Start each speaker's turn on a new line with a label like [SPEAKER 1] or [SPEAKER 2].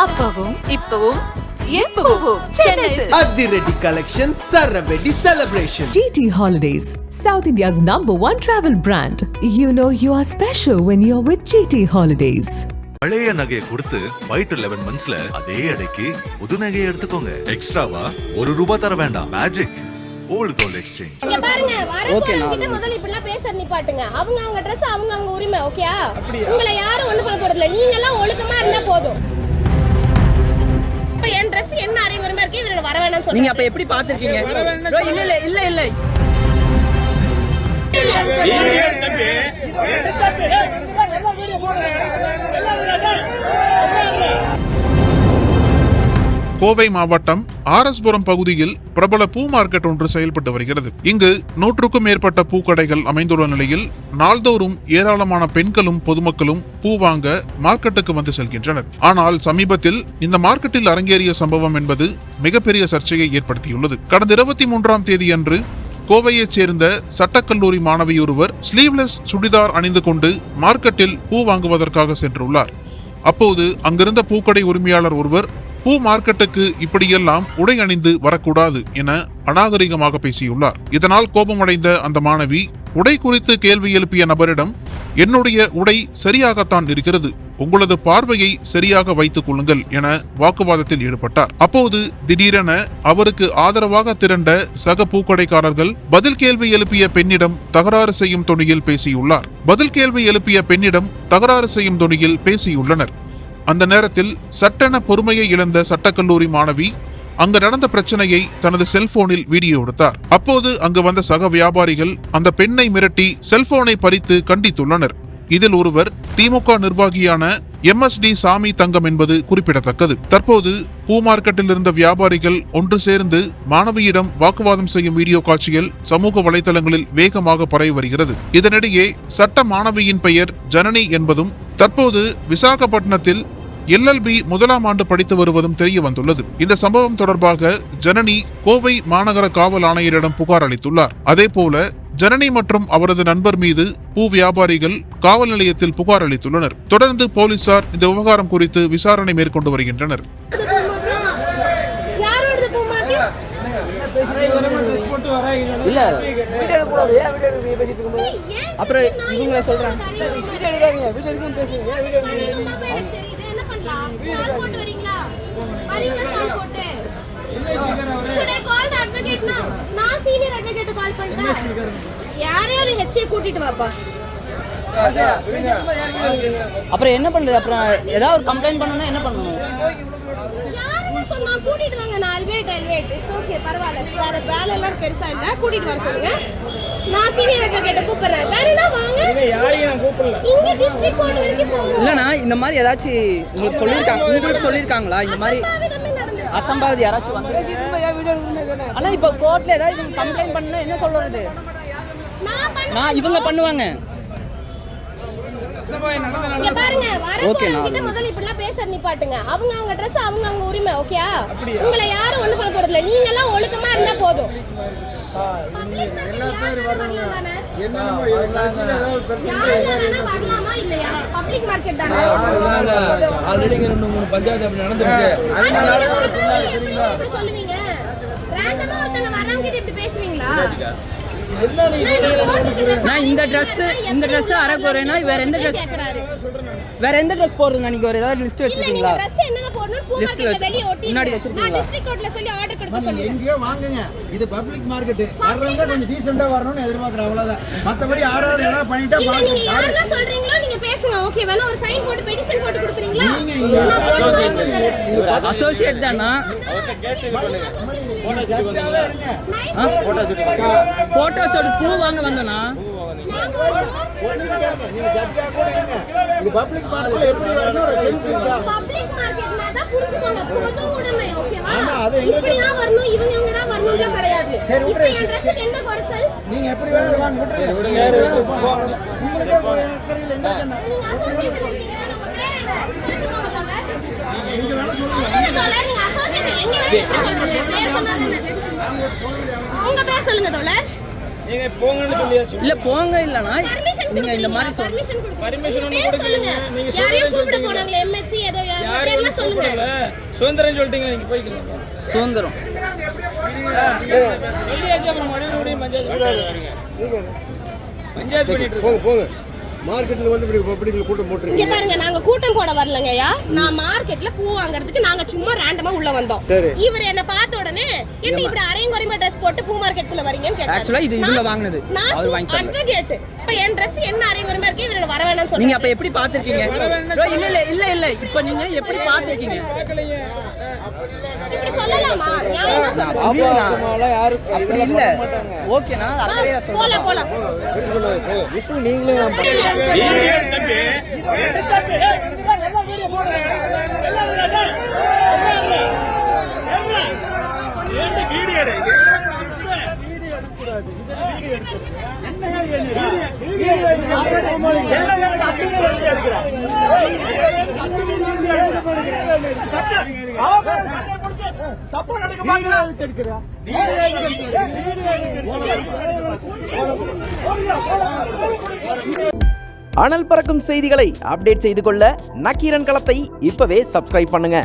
[SPEAKER 1] அப்பவும் இப்பவும் எப்பவும் சென்னை
[SPEAKER 2] அதிரடி கலெக்ஷன் சரவெடி celebration.
[SPEAKER 3] GT Holidays, South India's #1 travel brand. You know you are special when you're with GT Holidays.
[SPEAKER 4] பழைய நகையை கொடுத்து White 11 monthsல அதே அடைக்கு புது நகையை எடுத்துக்கோங்க. எக்ஸ்ட்ராவா ₹1 தர வேண்டாம். Magic old gold exchange.
[SPEAKER 5] இங்க பாருங்க, வரப்போறவங்க முதல்ல இப்படி எல்லாம் பேச நிப்பாட்டுங்க. அவங்க Dress அவங்க உரிமை, ஓகேயா? உங்களை யாரும் ஒண்ணு பண்ண போறது இல்ல. நீங்க எல்லாம் ஒழுக்கமா இருந்தா போதும். இப்ப என் Dress என்ன அரை உரிமை இருக்கு, இவங்க வர வேணாம்னு சொல்றீங்க.
[SPEAKER 6] நீங்க அப்ப எப்படி பாத்துக்கிங்க? bro இல்ல
[SPEAKER 7] கோவை மாவட்டம் ஆர்எஸ்புரம் பகுதியில் பிரபல பூ மார்க்கெட் ஒன்று செயல்பட்டு வருகிறது. இங்கு 100க்கும் மேற்பட்ட பூக்கடைகள் அமைந்துள்ள நிலையில் நாள்தோறும் ஏராளமான பெண்களும் பொதுமக்களும் பூ வாங்க மார்க்கெட்டுக்கு வந்து செல்கின்றனர். ஆனால் சமீபத்தில் இந்த மார்க்கெட்டில் அரங்கேறிய சம்பவம் என்பது மிகப்பெரிய சர்ச்சையை ஏற்படுத்தியுள்ளது. கடந்த 23ஆம் தேதியன்று கோவையைச் சேர்ந்த சட்டக்கல்லூரி மாணவியொருவர் ஸ்லீவ்லெஸ் சுடிதார் அணிந்து கொண்டு மார்க்கெட்டில் பூ வாங்குவதற்காக சென்றுள்ளார். அப்போது அங்கிருந்த பூக்கடை உரிமையாளர் ஒருவர் பூ மார்க்கெட்டுக்கு இப்படியெல்லாம் உடை அணிந்து வரக்கூடாது என அநாகரிகமாக பேசியுள்ளார். இதனால் கோபமடைந்த அந்த மாணவி உடை குறித்து கேள்வி எழுப்பிய நபரிடம், என்னுடைய உடை சரியாகத்தான் இருக்கிறது, உங்களது பார்வையை சரியாக வைத்துக் கொள்ளுங்கள் என வாக்குவாதத்தில் ஈடுபட்டார். அப்போது திடீரென அவருக்கு ஆதரவாக திரண்ட சக பூக்கடைக்காரர்கள் பதில் கேள்வி எழுப்பிய பெண்ணிடம் தகராறு செய்யும் தொனியில் பேசியுள்ளார். பதில் கேள்வி எழுப்பிய பெண்ணிடம் தகராறு செய்யும் தொனியில் பேசியுள்ளனர். அந்த நேரத்தில் சட்டென பொறுமையை இழந்த சட்டக்கல்லூரி மாணவி அங்கு நடந்த பிரச்சனையை தனது செல்போனில் வீடியோ எடுத்தார். அப்போது அங்கு வந்த சக வியாபாரிகள் அந்த பெண்ணை மிரட்டி செல்போனை பறித்து கண்டித்துள்ளனர். இதில் ஒருவர் திமுக நிர்வாகியான MSD சாமி தங்கம் என்பது குறிப்பிடத்தக்கது. தற்போது பூ மார்க்கெட்டில் இருந்த வியாபாரிகள் ஒன்று சேர்ந்து மாணவியிடம் வாக்குவாதம் செய்யும் வீடியோ காட்சிகள் சமூக வலைதளங்களில் வேகமாக பரவி வருகிறது. இதனிடையே சட்ட மாணவியின் பெயர் ஜனனி என்பதும் தற்போது விசாகப்பட்டினத்தில் LLB 1ஆம் ஆண்டு படித்து வருவதும் தெரிய வந்துள்ளது. இந்த சம்பவம் தொடர்பாக ஜனனி கோவை மாநகர காவல் ஆணையரிடம் புகார் அளித்துள்ளார். அதேபோல ஜனனி மற்றும் அவரது நண்பர் மீது பூ வியாபாரிகள் காவல் நிலையத்தில் புகார் அளித்துள்ளனர். தொடர்ந்து போலீசார் இந்த விவகாரம் குறித்து விசாரணை மேற்கொண்டு வருகின்றனர்.
[SPEAKER 6] அப்புறம் என்ன பண்றது? அப்புறம் ஏதாவது ஒரு கம்ப்ளைண்ட் பண்ணனும், என்ன பண்ணனும்?
[SPEAKER 5] சொன்னா கூட்டிட்டு வாங்க. நான் அல்வேட் இட்ஸ் ஓகே, பரவாயில்ல. வேற வேலை எல்லாம் பெருசா இல்ல, கூட்டிட்டு வர சொல்லுங்க. நான் சீனியர் அட்வொகேட்ட கூப்பிடுறேன். வேறனா வாங்க. இங்க டிஸ்ட்ரிக்ட் கோர்ட் வரைக்கும் போவோம்.
[SPEAKER 6] இல்லனா இந்த மாதிரி ஏதாச்சும் உங்களுக்கு சொல்லிருக்காங்களா? இந்த மாதிரி அசம்பாவித யாராச்சும் வந்து ஆனா இப்ப கோர்ட்ல ஏதாவது கம்ப்ளைண்ட் பண்ணா என்ன சொல்றது? நான் இவங்க பண்ணுவாங்க.
[SPEAKER 5] இங்க பாருங்க, வரப்போறவங்க முதல்ல இப்படி எல்லாம் பேச நிப்பாட்டுங்க. அவங்க Dress அவங்க உரிமை, ஓகேயா? உங்களை யாரும் ஒண்ணு பண்ண போறது இல்ல. நீங்க எல்லாம் ஒழுக்கமா இருந்தா போதும். வரலாமா இல்லையா? பப்ளிக் மார்க்கெட் தானே.
[SPEAKER 8] ஆல்ரெடி 2-3 பஞ்சாயத்து அப்படி நடந்துருச்சு.
[SPEAKER 5] இப்படி சொல்லுவீங்க? ரேண்டமா ஒருத்தங்க வரவங்க கிட்ட இப்படி பேசுவீங்களா?
[SPEAKER 6] நான் இந்த Dress அரை போறேனா வேற எந்த Dress போடுறீங்க? நீங்க ஒரு ஏதாவது லிஸ்ட் வச்சிருக்கீங்களா?
[SPEAKER 5] நீங்க Dress என்னென்ன போடணும் பூ மார்க்கெட்ல வெளிய ஓட்டி
[SPEAKER 6] முன்னாடி வச்சிருக்கீங்களா?
[SPEAKER 5] நான் டிஸ்ட்ரிக்ட் கோர்ட்ல சொல்லி ஆர்டர் கொடுக்க சொல்லுங்க.
[SPEAKER 8] எங்கயோ வாங்குங்க. இது பப்ளிக் மார்க்கெட். வரவங்க கொஞ்சம் டீசன்ட்டா வரணும்னு எதிர்பார்க்கற அவ்வளவுதான். மத்தபடி யாராவது ஏதாவது பண்ணிட்டா பாருங்க.
[SPEAKER 5] நீங்க யாரெல்லாம் சொல்றீங்களோ நீங்க பேசுங்க. ஓகே, வேணா ஒரு சைன் போட்டு பெட்டிஷன் போட்டு கொடுத்துறீங்களா?
[SPEAKER 8] நீங்க
[SPEAKER 6] அசோசியேட் தானா?
[SPEAKER 8] அவர்ட்ட கேட்டு பண்ணுங்க.
[SPEAKER 6] போட்டோ ஷூட் பூ வாங்க வந்தனா?
[SPEAKER 8] நீங்க ஜட்ஜா கூட இருங்க. இது பப்ளிக் மார்க்கெட்ல எப்படி வரணும் ஒரு சென்ஸ் இருக்கா?
[SPEAKER 5] பப்ளிக் மார்க்கெட்னா தான் புரிஞ்சுக்கோங்க. பொது உடைமை, ஓகேவா?
[SPEAKER 8] ஆமா, அது
[SPEAKER 5] இப்படி தான் வரணும், இவங்க தான் வரணும்ல கிடையாது.
[SPEAKER 8] சரி,
[SPEAKER 5] இப்போ என் Dress என்ன குறைச்சல்?
[SPEAKER 8] நீங்க எப்படி வேணாலும் வாங்க, விட்டுருங்க. உங்களுக்கு தெரியல என்ன சொன்னா?
[SPEAKER 5] நீங்க அசோசியேஷன்ல இருக்கீங்க, உங்க பேர் என்ன? சொல்லுங்க தோழர்.
[SPEAKER 8] இங்க வேணா சொல்லுங்க.
[SPEAKER 5] தோழர், நீங்க அசோசியேஷன் எங்க வேணா சொல்லுங்க. பேர் சொன்னாங்க. உங்க பேர் சொல்லுங்க தோழர்.
[SPEAKER 9] நீங்க போங்கன்னு சொல்லியாச்சு.
[SPEAKER 6] இல்ல போங்க இல்லனா நீங்க இந்த மாதிரி
[SPEAKER 5] பர்மிஷன் கொடுங்க.
[SPEAKER 9] பர்மிஷன் ஒண்ணு
[SPEAKER 5] பேர்
[SPEAKER 9] கொடுக்கலீங்க.
[SPEAKER 5] சொல்லுங்க.
[SPEAKER 9] நீங்க
[SPEAKER 5] யாரையும் கூப்பிட
[SPEAKER 9] சொல்றீங்க.
[SPEAKER 5] போனாங்களே எம்எச்சி ஏதோ
[SPEAKER 9] யாரையும்
[SPEAKER 5] பேர்லாம் சொல்லுங்க.
[SPEAKER 9] கூப்பிடல. சுதந்திரம் சொல்லிட்டீங்க, நீங்க போய்க்கலாம்.
[SPEAKER 6] சுதந்திரம்
[SPEAKER 9] சொல்லியாச்சு, அப்புறம் மறுபடியும் பஞ்சாயத்து பண்ணிட்டு இருக்கோம்.
[SPEAKER 8] போங்க மார்க்கெட்ல வந்து இப்படி கூட்டம் போட்டுருக்கீங்க.
[SPEAKER 5] இங்க பாருங்க, நாங்க கூட்டம் போட வரலங்கய்யா. நான் மார்க்கெட்ல பூ வாங்குறதுக்கு நாங்க சும்மா ரேண்டமா உள்ள வந்தோம். இவர் என்ன பார்த்த உடனே என்ன இப்படி அரையும் குறைமா Dress போட்டு பூ மார்க்கெட்குள்ள வரீங்கன்னு கேட்டாரு.
[SPEAKER 6] ஆக்சுவலா இது இவங்க வாங்குனது.
[SPEAKER 5] அது வாங்கி தரல. அட்வொகேட். இப்ப என் Dress என்ன அரையும் குறைமா இருக்கு, இவர வர வேணாம்னு சொல்றாங்க.
[SPEAKER 6] நீங்க அப்ப எப்படி பாத்துர்க்கீங்க? இல்ல இப்ப நீங்க எப்படி பாத்துர்க்கீங்க?
[SPEAKER 5] இப்படி சொல்லலாமா? நியாயமா சொல்லுங்க.
[SPEAKER 6] ஆபாசமால யாரும் அப்படி இல்ல. ஓகேனா அக்கறையா சொல்லுங்க.
[SPEAKER 5] போலாம்.
[SPEAKER 8] விசு நீங்களே நான் பண்ணுங்க.
[SPEAKER 10] அனல் பறக்கும் செய்திகளை அப்டேட் செய்து கொள்ள நக்கீரன் களத்தை இப்பவே சப்ஸ்கிரைப் பண்ணுங்க.